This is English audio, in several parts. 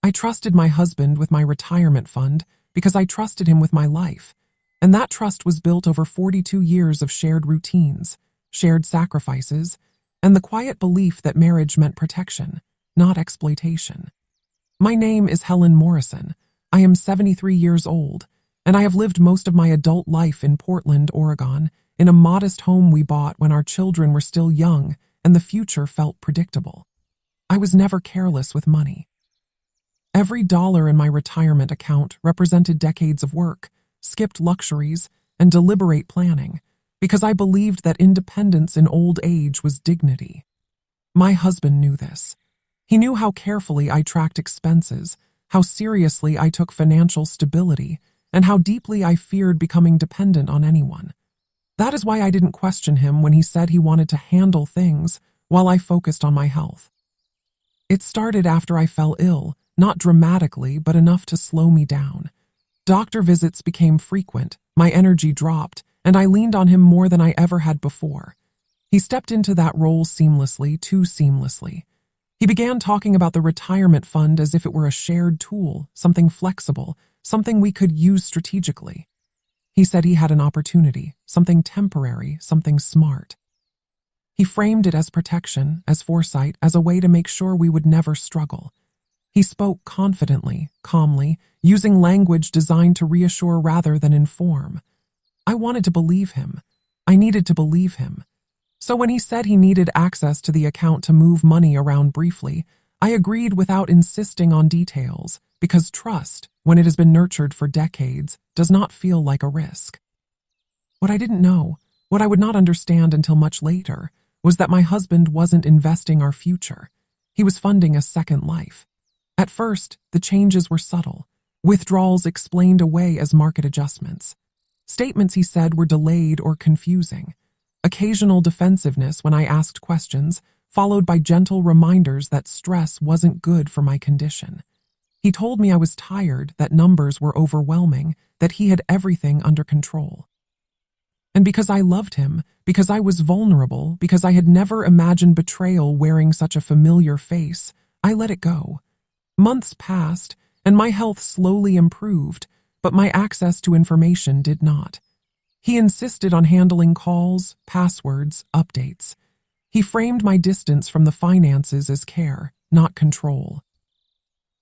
I trusted my husband with my retirement fund because I trusted him with my life, and that trust was built over 42 years of shared routines, shared sacrifices, and the quiet belief that marriage meant protection, not exploitation. My name is Helen Morrison. I am 73 years old, and I have lived most of my adult life in Portland, Oregon, in a modest home we bought when our children were still young and the future felt predictable. I was never careless with money. Every dollar in my retirement account represented decades of work, skipped luxuries, and deliberate planning, because I believed that independence in old age was dignity. My husband knew this. He knew how carefully I tracked expenses, how seriously I took financial stability, and how deeply I feared becoming dependent on anyone. That is why I didn't question him when he said he wanted to handle things while I focused on my health. It started after I fell ill, not dramatically, but enough to slow me down. Doctor visits became frequent, my energy dropped, and I leaned on him more than I ever had before. He stepped into that role seamlessly, too seamlessly. He began talking about the retirement fund as if it were a shared tool, something flexible, something we could use strategically. He said he had an opportunity, something temporary, something smart. He framed it as protection, as foresight, as a way to make sure we would never struggle. He spoke confidently, calmly, using language designed to reassure rather than inform. I wanted to believe him. I needed to believe him. So when he said he needed access to the account to move money around briefly, I agreed without insisting on details, because trust, when it has been nurtured for decades, does not feel like a risk. What I didn't know, what I would not understand until much later, was that my husband wasn't investing our future. He was funding a second life. At first, the changes were subtle. Withdrawals explained away as market adjustments. Statements he said were delayed or confusing. Occasional defensiveness when I asked questions, followed by gentle reminders that stress wasn't good for my condition. He told me I was tired, that numbers were overwhelming, that he had everything under control. And because I loved him, because I was vulnerable, because I had never imagined betrayal wearing such a familiar face, I let it go. Months passed, and my health slowly improved, but my access to information did not. He insisted on handling calls, passwords, updates. He framed my distance from the finances as care, not control.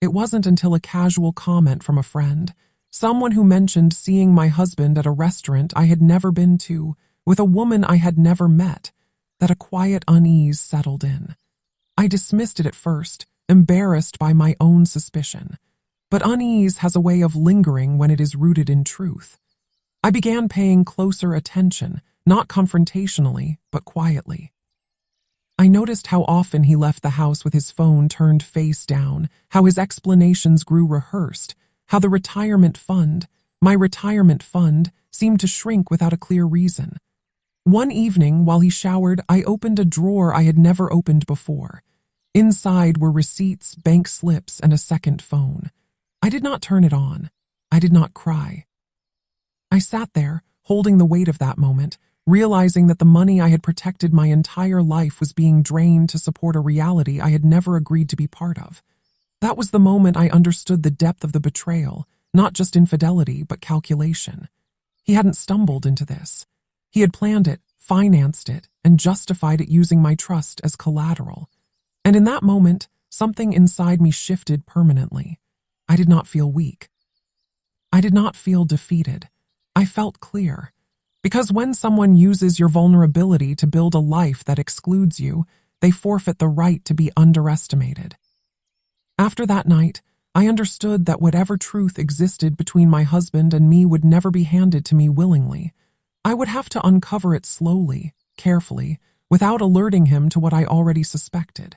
It wasn't until a casual comment from a friend, someone who mentioned seeing my husband at a restaurant I had never been to, with a woman I had never met, that a quiet unease settled in. I dismissed it at first, embarrassed by my own suspicion. But unease has a way of lingering when it is rooted in truth. I began paying closer attention, not confrontationally, but quietly. I noticed how often he left the house with his phone turned face down, how his explanations grew rehearsed, how the retirement fund, my retirement fund, seemed to shrink without a clear reason. One evening, while he showered, I opened a drawer I had never opened before. Inside were receipts, bank slips, and a second phone. I did not turn it on. I did not cry. I sat there, holding the weight of that moment, realizing that the money I had protected my entire life was being drained to support a reality I had never agreed to be part of. That was the moment I understood the depth of the betrayal, not just infidelity, but calculation. He hadn't stumbled into this. He had planned it, financed it, and justified it using my trust as collateral. And in that moment, something inside me shifted permanently. I did not feel weak. I did not feel defeated. I felt clear. Because when someone uses your vulnerability to build a life that excludes you, they forfeit the right to be underestimated. After that night, I understood that whatever truth existed between my husband and me would never be handed to me willingly. I would have to uncover it slowly, carefully, without alerting him to what I already suspected.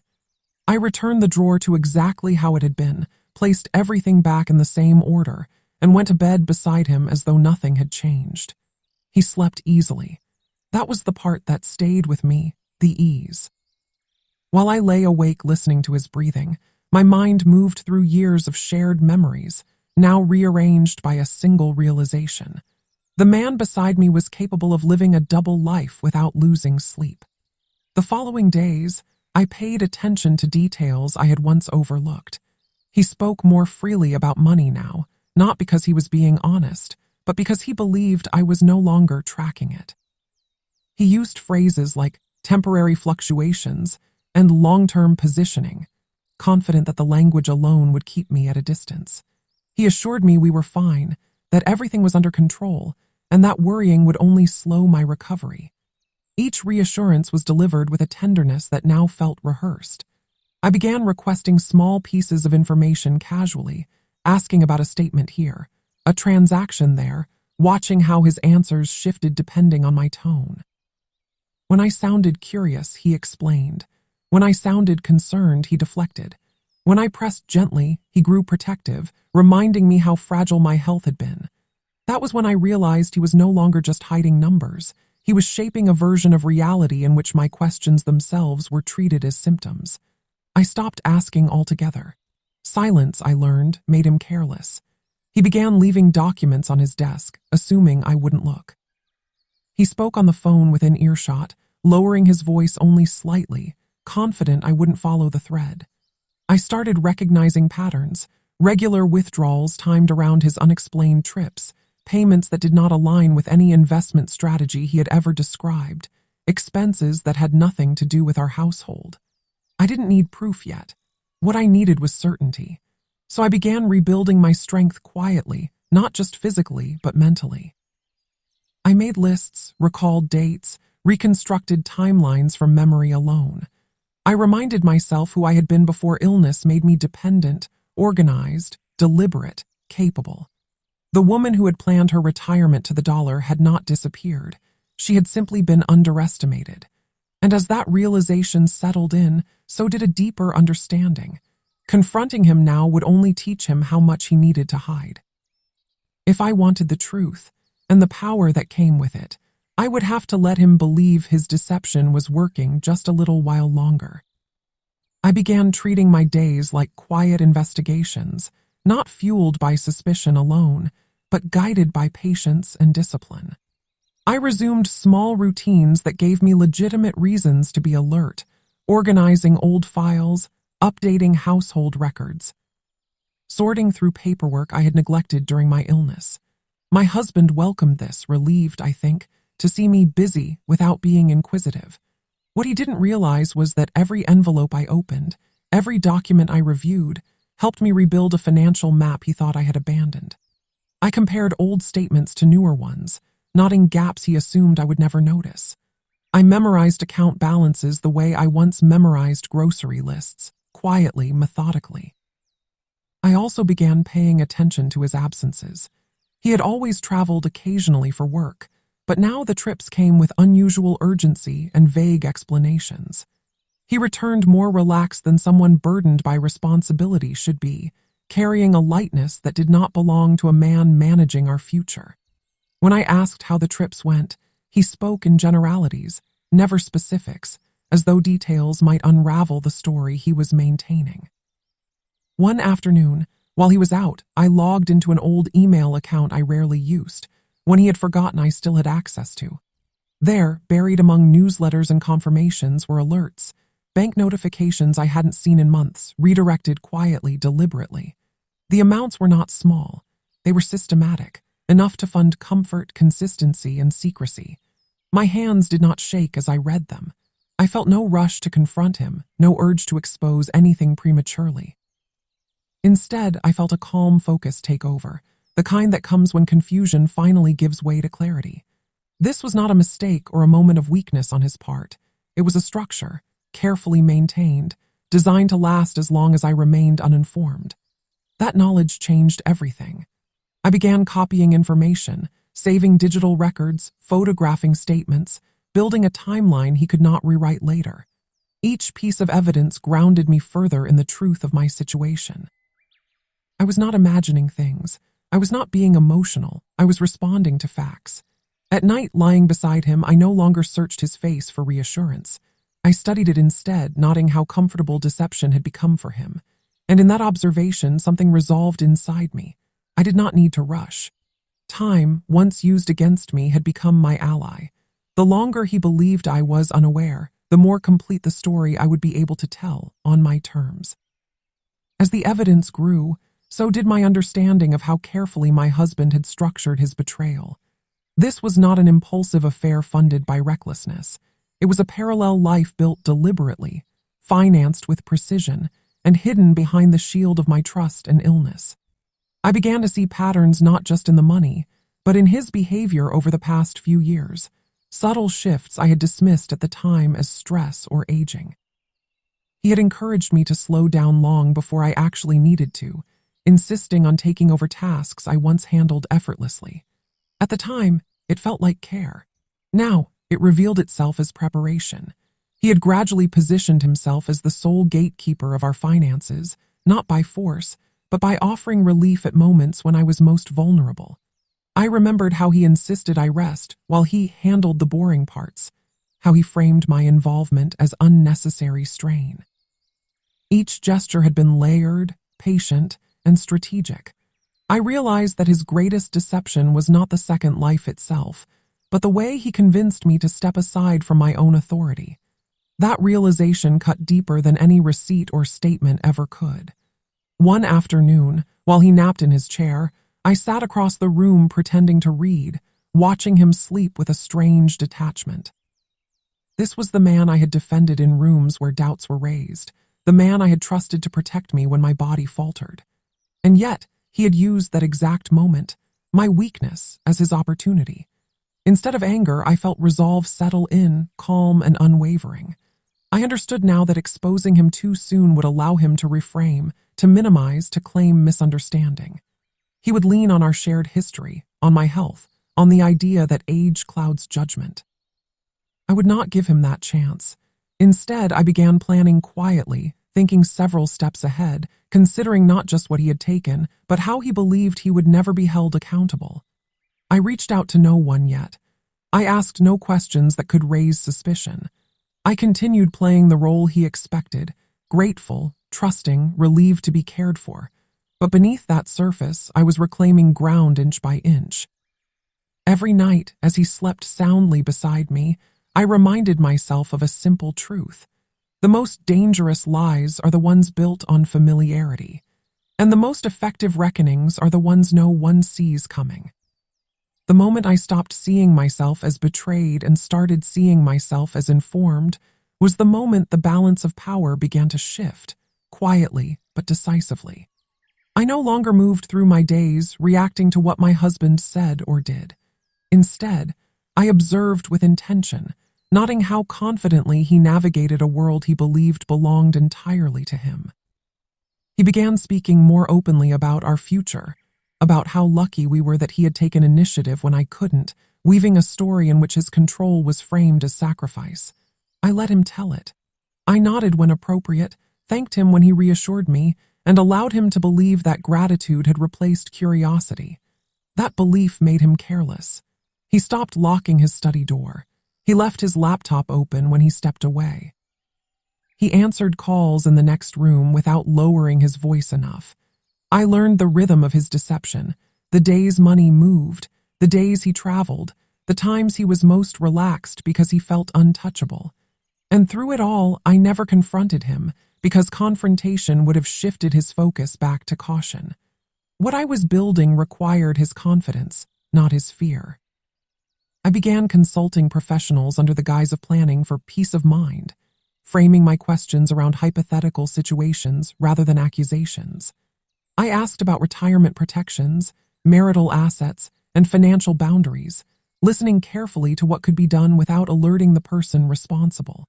I returned the drawer to exactly how it had been, placed everything back in the same order, and went to bed beside him as though nothing had changed. He slept easily. That was the part that stayed with me, the ease. While I lay awake listening to his breathing, my mind moved through years of shared memories, now rearranged by a single realization. The man beside me was capable of living a double life without losing sleep. The following days, I paid attention to details I had once overlooked. He spoke more freely about money now, not because he was being honest, but because he believed I was no longer tracking it. He used phrases like temporary fluctuations and long-term positioning, confident that the language alone would keep me at a distance. He assured me we were fine, that everything was under control, and that worrying would only slow my recovery. Each reassurance was delivered with a tenderness that now felt rehearsed. I began requesting small pieces of information casually, asking about a statement here, a transaction there, watching how his answers shifted depending on my tone. When I sounded curious, he explained. When I sounded concerned, he deflected. When I pressed gently, he grew protective, reminding me how fragile my health had been. That was when I realized he was no longer just hiding numbers. He was shaping a version of reality in which my questions themselves were treated as symptoms. I stopped asking altogether. Silence, I learned, made him careless. He began leaving documents on his desk, assuming I wouldn't look. He spoke on the phone within earshot, lowering his voice only slightly, confident I wouldn't follow the thread. I started recognizing patterns, regular withdrawals timed around his unexplained trips, payments that did not align with any investment strategy he had ever described, expenses that had nothing to do with our household. I didn't need proof yet. What I needed was certainty. So I began rebuilding my strength quietly, not just physically, but mentally. I made lists, recalled dates, reconstructed timelines from memory alone. I reminded myself who I had been before illness made me dependent, organized, deliberate, capable. The woman who had planned her retirement to the dollar had not disappeared. She had simply been underestimated. And as that realization settled in, so did a deeper understanding. Confronting him now would only teach him how much he needed to hide. If I wanted the truth, and the power that came with it, I would have to let him believe his deception was working just a little while longer. I began treating my days like quiet investigations, not fueled by suspicion alone, but guided by patience and discipline. I resumed small routines that gave me legitimate reasons to be alert, organizing old files, updating household records, sorting through paperwork I had neglected during my illness. My husband welcomed this, relieved, I think, to see me busy without being inquisitive. What he didn't realize was that every envelope I opened, every document I reviewed, helped me rebuild a financial map he thought I had abandoned. I compared old statements to newer ones, noting gaps he assumed I would never notice. I memorized account balances the way I once memorized grocery lists, quietly, methodically. I also began paying attention to his absences. He had always traveled occasionally for work, but now the trips came with unusual urgency and vague explanations. He returned more relaxed than someone burdened by responsibility should be, carrying a lightness that did not belong to a man managing our future. When I asked how the trips went, he spoke in generalities, never specifics, as though details might unravel the story he was maintaining. One afternoon, while he was out, I logged into an old email account I rarely used, one he had forgotten I still had access to. There, buried among newsletters and confirmations, were alerts, bank notifications I hadn't seen in months, redirected quietly, deliberately. The amounts were not small. They were systematic, enough to fund comfort, consistency, and secrecy. My hands did not shake as I read them. I felt no rush to confront him, no urge to expose anything prematurely. Instead, I felt a calm focus take over, the kind that comes when confusion finally gives way to clarity. This was not a mistake or a moment of weakness on his part. It was a structure, carefully maintained, designed to last as long as I remained uninformed. That knowledge changed everything. I began copying information, saving digital records, photographing statements, building a timeline he could not rewrite later. Each piece of evidence grounded me further in the truth of my situation. I was not imagining things. I was not being emotional. I was responding to facts. At night, lying beside him, I no longer searched his face for reassurance. I studied it instead, noting how comfortable deception had become for him. And in that observation, something resolved inside me. I did not need to rush. Time, once used against me, had become my ally. The longer he believed I was unaware, the more complete the story I would be able to tell on my terms. As the evidence grew, so did my understanding of how carefully my husband had structured his betrayal. This was not an impulsive affair funded by recklessness. It was a parallel life built deliberately, financed with precision, and hidden behind the shield of my trust and illness. I began to see patterns not just in the money, but in his behavior over the past few years, subtle shifts I had dismissed at the time as stress or aging. He had encouraged me to slow down long before I actually needed to, insisting on taking over tasks I once handled effortlessly. At the time, it felt like care. Now, it revealed itself as preparation. He had gradually positioned himself as the sole gatekeeper of our finances, not by force, but by offering relief at moments when I was most vulnerable. I remembered how he insisted I rest while he handled the boring parts, how he framed my involvement as unnecessary strain. Each gesture had been layered, patient, and strategic. I realized that his greatest deception was not the second life itself, but the way he convinced me to step aside from my own authority. That realization cut deeper than any receipt or statement ever could. One afternoon, while he napped in his chair, I sat across the room pretending to read, watching him sleep with a strange detachment. This was the man I had defended in rooms where doubts were raised, the man I had trusted to protect me when my body faltered. And yet, he had used that exact moment, my weakness, as his opportunity. Instead of anger, I felt resolve settle in, calm and unwavering. I understood now that exposing him too soon would allow him to reframe, to minimize, to claim misunderstanding. He would lean on our shared history, on my health, on the idea that age clouds judgment. I would not give him that chance. Instead, I began planning quietly, thinking several steps ahead, considering not just what he had taken, but how he believed he would never be held accountable. I reached out to no one yet. I asked no questions that could raise suspicion. I continued playing the role he expected, grateful, trusting, relieved to be cared for. But beneath that surface, I was reclaiming ground inch by inch. Every night, as he slept soundly beside me, I reminded myself of a simple truth. The most dangerous lies are the ones built on familiarity, and the most effective reckonings are the ones no one sees coming. The moment I stopped seeing myself as betrayed and started seeing myself as informed was the moment the balance of power began to shift, quietly but decisively. I no longer moved through my days reacting to what my husband said or did. Instead, I observed with intention, noting how confidently he navigated a world he believed belonged entirely to him. He began speaking more openly about our future, about how lucky we were that he had taken initiative when I couldn't, weaving a story in which his control was framed as sacrifice. I let him tell it. I nodded when appropriate, thanked him when he reassured me, and allowed him to believe that gratitude had replaced curiosity. That belief made him careless. He stopped locking his study door. He left his laptop open when he stepped away. He answered calls in the next room without lowering his voice enough. I learned the rhythm of his deception, the days money moved, the days he traveled, the times he was most relaxed because he felt untouchable. And through it all, I never confronted him, because confrontation would have shifted his focus back to caution. What I was building required his confidence, not his fear. I began consulting professionals under the guise of planning for peace of mind, framing my questions around hypothetical situations rather than accusations. I asked about retirement protections, marital assets, and financial boundaries, listening carefully to what could be done without alerting the person responsible.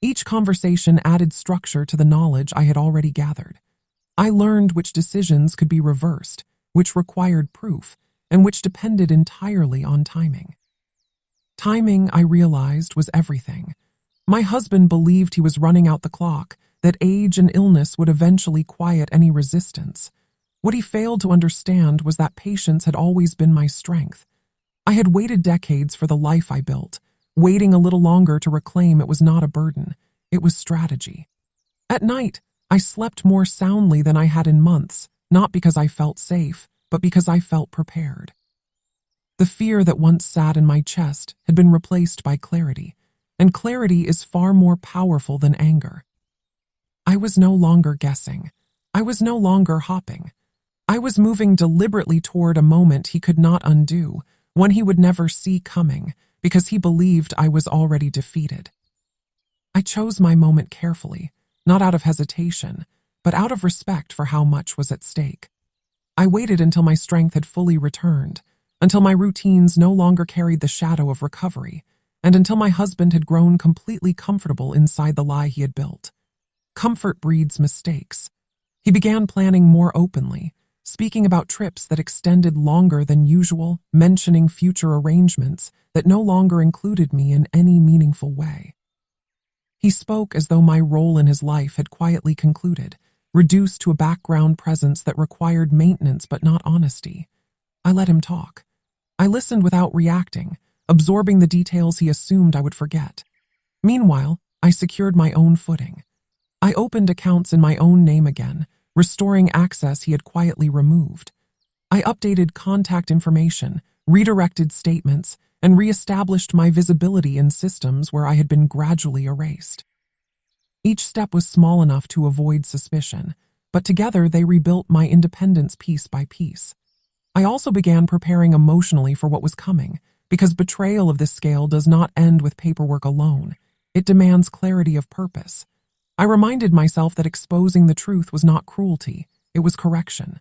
Each conversation added structure to the knowledge I had already gathered. I learned which decisions could be reversed, which required proof, and which depended entirely on timing. Timing, I realized, was everything. My husband believed he was running out the clock, that age and illness would eventually quiet any resistance. What he failed to understand was that patience had always been my strength. I had waited decades for the life I built. Waiting a little longer to reclaim it was not a burden, it was strategy. At night, I slept more soundly than I had in months, not because I felt safe, but because I felt prepared. The fear that once sat in my chest had been replaced by clarity, and clarity is far more powerful than anger. I was no longer guessing. I was no longer hopping. I was moving deliberately toward a moment he could not undo, one he would never see coming, because he believed I was already defeated. I chose my moment carefully, not out of hesitation, but out of respect for how much was at stake. I waited until my strength had fully returned, until my routines no longer carried the shadow of recovery, and until my husband had grown completely comfortable inside the lie he had built. Comfort breeds mistakes. He began planning more openly, speaking about trips that extended longer than usual, mentioning future arrangements that no longer included me in any meaningful way. He spoke as though my role in his life had quietly concluded, reduced to a background presence that required maintenance but not honesty. I let him talk. I listened without reacting, absorbing the details he assumed I would forget. Meanwhile, I secured my own footing. I opened accounts in my own name again, restoring access he had quietly removed. I updated contact information, redirected statements, and reestablished my visibility in systems where I had been gradually erased. Each step was small enough to avoid suspicion, but together they rebuilt my independence piece by piece. I also began preparing emotionally for what was coming, because betrayal of this scale does not end with paperwork alone. It demands clarity of purpose. I reminded myself that exposing the truth was not cruelty, it was correction.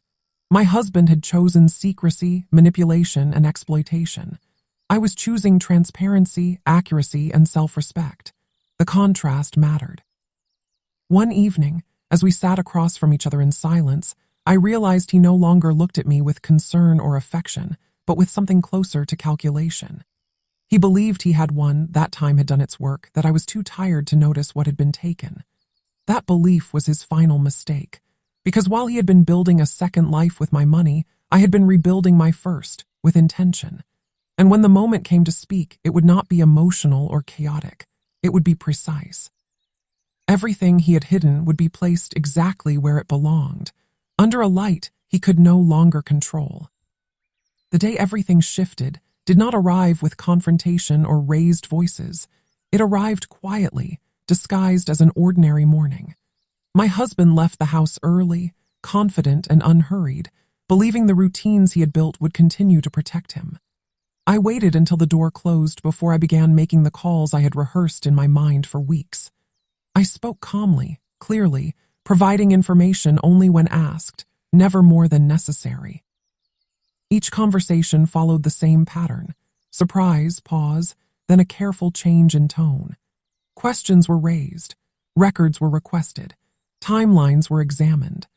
My husband had chosen secrecy, manipulation, and exploitation. I was choosing transparency, accuracy, and self-respect. The contrast mattered. One evening, as we sat across from each other in silence, I realized he no longer looked at me with concern or affection, but with something closer to calculation. He believed he had won, that time had done its work, that I was too tired to notice what had been taken. That belief was his final mistake, because while he had been building a second life with my money, I had been rebuilding my first, with intention. And when the moment came to speak, it would not be emotional or chaotic. It would be precise. Everything he had hidden would be placed exactly where it belonged, under a light he could no longer control. The day everything shifted did not arrive with confrontation or raised voices. It arrived quietly, disguised as an ordinary morning. My husband left the house early, confident and unhurried, believing the routines he had built would continue to protect him. I waited until the door closed before I began making the calls I had rehearsed in my mind for weeks. I spoke calmly, clearly, providing information only when asked, never more than necessary. Each conversation followed the same pattern: surprise, pause, then a careful change in tone. Questions were raised, records were requested, timelines were examined.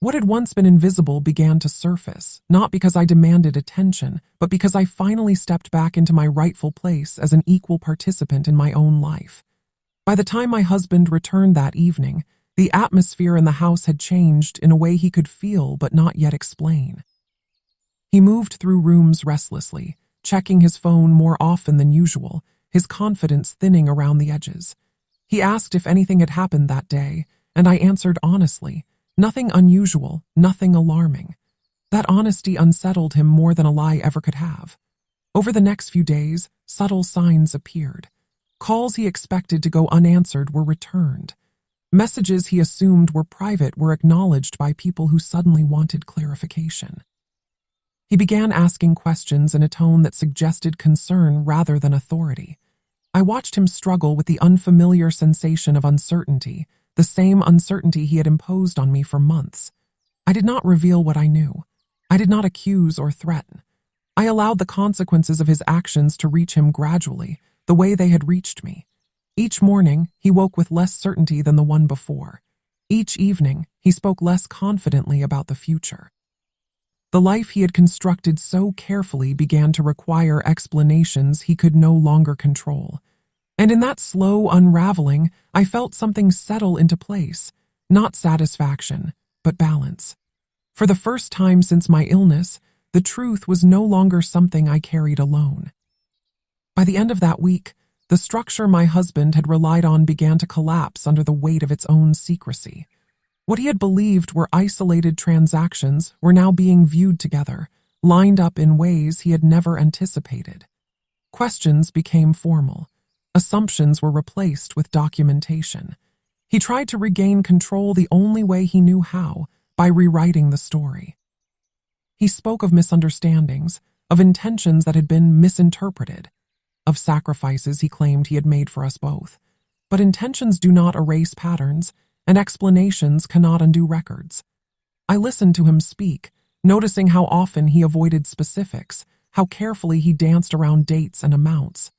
What had once been invisible began to surface, not because I demanded attention, but because I finally stepped back into my rightful place as an equal participant in my own life. By the time my husband returned that evening, the atmosphere in the house had changed in a way he could feel but not yet explain. He moved through rooms restlessly, checking his phone more often than usual, his confidence thinning around the edges. He asked if anything had happened that day, and I answered honestly. Nothing unusual, nothing alarming. That honesty unsettled him more than a lie ever could have. Over the next few days, subtle signs appeared. Calls he expected to go unanswered were returned. Messages he assumed were private were acknowledged by people who suddenly wanted clarification. He began asking questions in a tone that suggested concern rather than authority. I watched him struggle with the unfamiliar sensation of uncertainty, the same uncertainty he had imposed on me for months. I did not reveal what I knew. I did not accuse or threaten. I allowed the consequences of his actions to reach him gradually, the way they had reached me. Each morning, he woke with less certainty than the one before. Each evening, he spoke less confidently about the future. The life he had constructed so carefully began to require explanations he could no longer control. And in that slow unraveling, I felt something settle into place, not satisfaction, but balance. For the first time since my illness, the truth was no longer something I carried alone. By the end of that week, the structure my husband had relied on began to collapse under the weight of its own secrecy. What he had believed were isolated transactions were now being viewed together, lined up in ways he had never anticipated. Questions became formal. Assumptions were replaced with documentation. He tried to regain control the only way he knew how, by rewriting the story. He spoke of misunderstandings, of intentions that had been misinterpreted, of sacrifices he claimed he had made for us both. But intentions do not erase patterns, and explanations cannot undo records. I listened to him speak, noticing how often he avoided specifics, how carefully he danced around dates and amounts.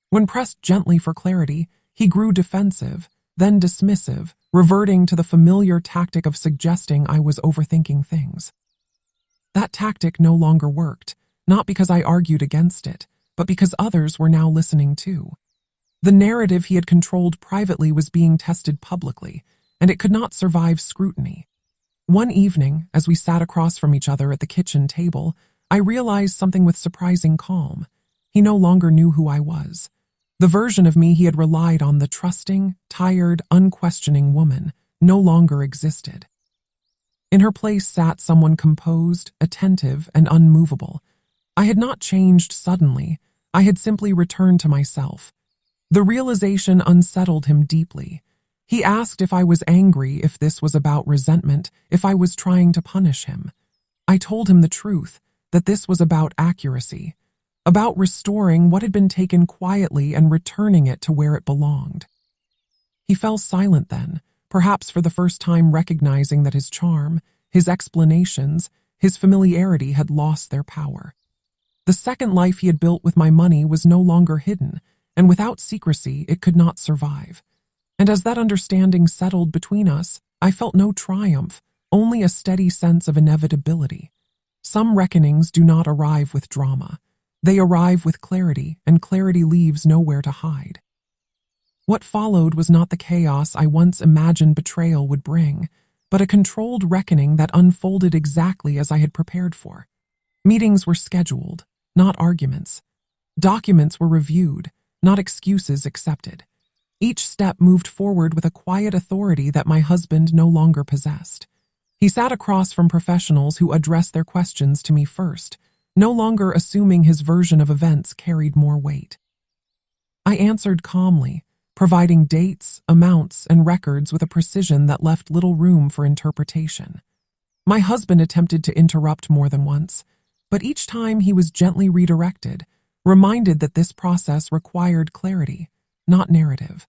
When pressed gently for clarity, he grew defensive, then dismissive, reverting to the familiar tactic of suggesting I was overthinking things. That tactic no longer worked, not because I argued against it, but because others were now listening too. The narrative he had controlled privately was being tested publicly, and it could not survive scrutiny. One evening, as we sat across from each other at the kitchen table, I realized something with surprising calm. He no longer knew who I was. The version of me he had relied on, the trusting, tired, unquestioning woman, no longer existed. In her place sat someone composed, attentive, and unmovable. I had not changed suddenly. I had simply returned to myself. The realization unsettled him deeply. He asked if I was angry, if this was about resentment, if I was trying to punish him. I told him the truth, that this was about accuracy, about restoring what had been taken quietly and returning it to where it belonged. He fell silent then, perhaps for the first time recognizing that his charm, his explanations, his familiarity had lost their power. The second life he had built with my money was no longer hidden, and without secrecy it could not survive. And as that understanding settled between us, I felt no triumph, only a steady sense of inevitability. Some reckonings do not arrive with drama. They arrive with clarity, and clarity leaves nowhere to hide. What followed was not the chaos I once imagined betrayal would bring, but a controlled reckoning that unfolded exactly as I had prepared for. Meetings were scheduled, not arguments. Documents were reviewed, not excuses accepted. Each step moved forward with a quiet authority that my husband no longer possessed. He sat across from professionals who addressed their questions to me first, no longer assuming his version of events carried more weight. I answered calmly, providing dates, amounts, and records with a precision that left little room for interpretation. My husband attempted to interrupt more than once, but each time he was gently redirected, reminded that this process required clarity, not narrative.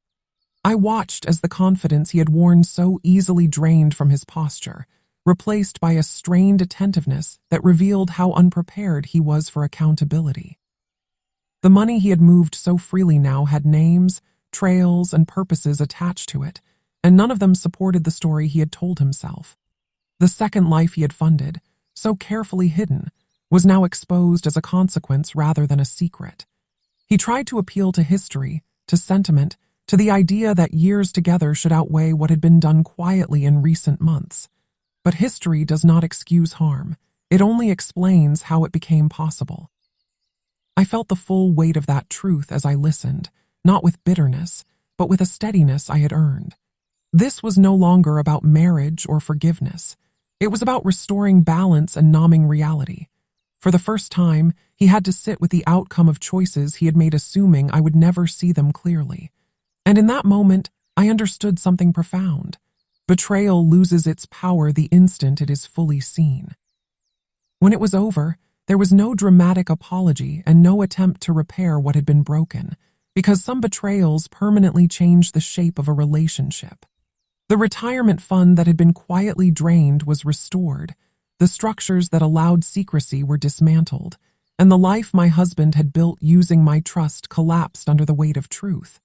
I watched as the confidence he had worn so easily drained from his posture, replaced by a strained attentiveness that revealed how unprepared he was for accountability. The money he had moved so freely now had names, trails, and purposes attached to it, and none of them supported the story he had told himself. The second life he had funded, so carefully hidden, was now exposed as a consequence rather than a secret. He tried to appeal to history, to sentiment, to the idea that years together should outweigh what had been done quietly in recent months. But history does not excuse harm. It only explains how it became possible. I felt the full weight of that truth as I listened, not with bitterness, but with a steadiness I had earned. This was no longer about marriage or forgiveness. It was about restoring balance and numbing reality. For the first time, he had to sit with the outcome of choices he had made, assuming I would never see them clearly. And in that moment, I understood something profound. Betrayal loses its power the instant it is fully seen. When it was over, there was no dramatic apology and no attempt to repair what had been broken, because some betrayals permanently change the shape of a relationship. The retirement fund that had been quietly drained was restored, the structures that allowed secrecy were dismantled, and the life my husband had built using my trust collapsed under the weight of truth.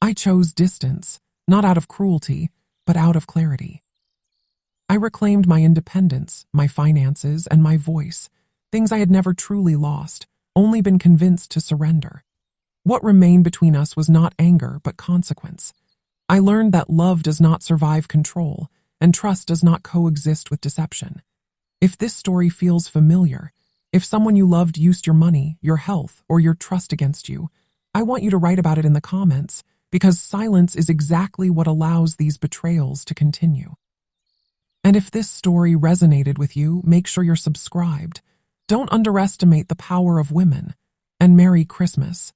I chose distance, not out of cruelty, but out of clarity. I reclaimed my independence, my finances, and my voice, things I had never truly lost, only been convinced to surrender. What remained between us was not anger, but consequence. I learned that love does not survive control, and trust does not coexist with deception. If this story feels familiar, if someone you loved used your money, your health, or your trust against you, I want you to write about it in the comments, because silence is exactly what allows these betrayals to continue. And if this story resonated with you, make sure you're subscribed. Don't underestimate the power of women. And Merry Christmas.